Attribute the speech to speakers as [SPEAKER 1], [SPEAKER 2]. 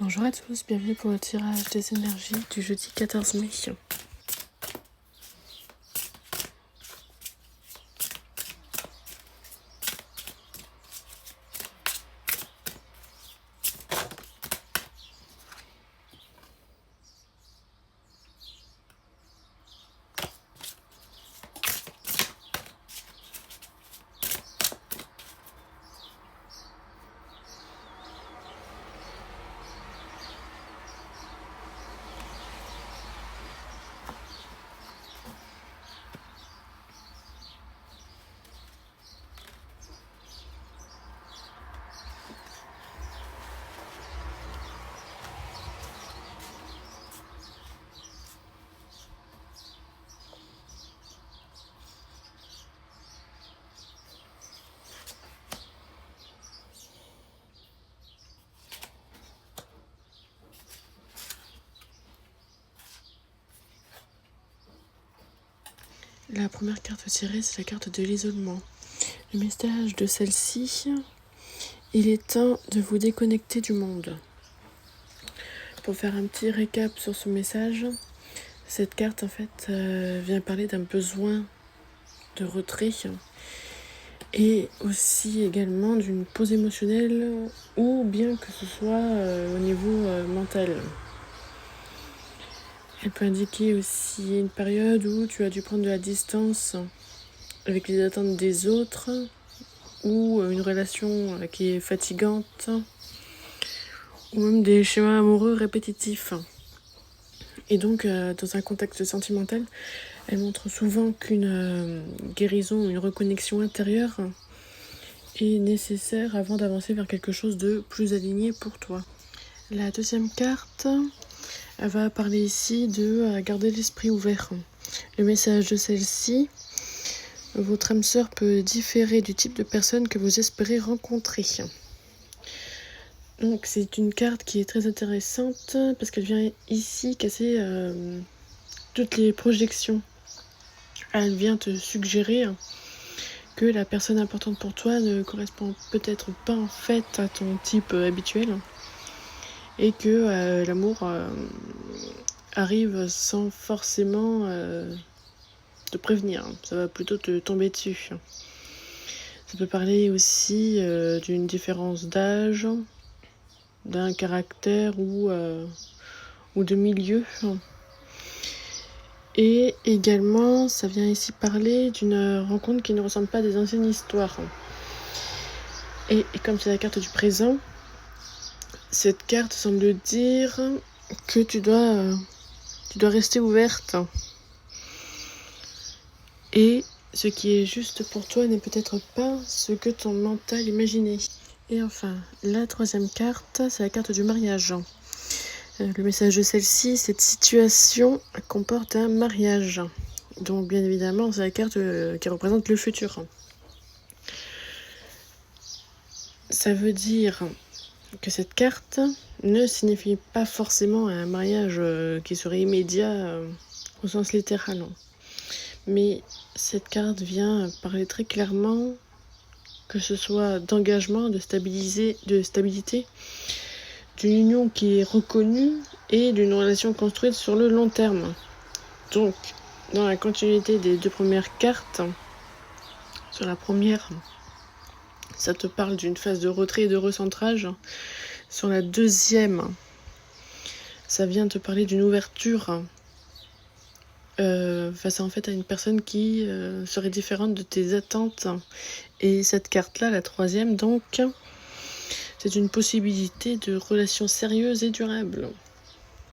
[SPEAKER 1] Bonjour à tous, bienvenue pour le tirage des énergies du jeudi 14 mai. La première carte tirée, c'est la carte de l'isolement. Le message de celle-ci, il est temps de vous déconnecter du monde. Pour faire un petit récap sur ce message, cette carte en fait vient parler d'un besoin de retrait et aussi également d'une pause émotionnelle ou bien que ce soit au niveau mental. Elle peut indiquer aussi une période où tu as dû prendre de la distance avec les attentes des autres ou une relation qui est fatigante ou même des schémas amoureux répétitifs. Et donc, dans un contexte sentimental, elle montre souvent qu'une guérison, une reconnexion intérieure est nécessaire avant d'avancer vers quelque chose de plus aligné pour toi. La deuxième carte, elle va parler ici de garder l'esprit ouvert. Le message de celle-ci, votre âme sœur peut différer du type de personne que vous espérez rencontrer. Donc c'est une carte qui est très intéressante parce qu'elle vient ici casser toutes les projections. Elle vient te suggérer que la personne importante pour toi ne correspond peut-être pas en fait à ton type habituel et que l'amour arrive sans forcément te prévenir. Ça va plutôt te tomber dessus. Ça peut parler aussi d'une différence d'âge, d'un caractère ou de milieu. Et également, ça vient ici parler d'une rencontre qui ne ressemble pas à des anciennes histoires. Et comme c'est la carte du présent, cette carte semble dire que tu dois rester ouverte. Et ce qui est juste pour toi n'est peut-être pas ce que ton mental imaginait. Et enfin, la troisième carte, c'est la carte du mariage. Le message de celle-ci, cette situation comporte un mariage. Donc bien évidemment, c'est la carte qui représente le futur. Ça veut dire que cette carte ne signifie pas forcément un mariage qui serait immédiat au sens littéral. Mais cette carte vient parler très clairement que ce soit d'engagement, de stabilité, d'une union qui est reconnue et d'une relation construite sur le long terme. Donc, dans la continuité des deux premières cartes, sur la première, ça te parle d'une phase de retrait et de recentrage. Sur la deuxième, ça vient te parler d'une ouverture face en fait à une personne qui serait différente de tes attentes. Et cette carte-là, la troisième, donc, c'est une possibilité de relation sérieuse et durable.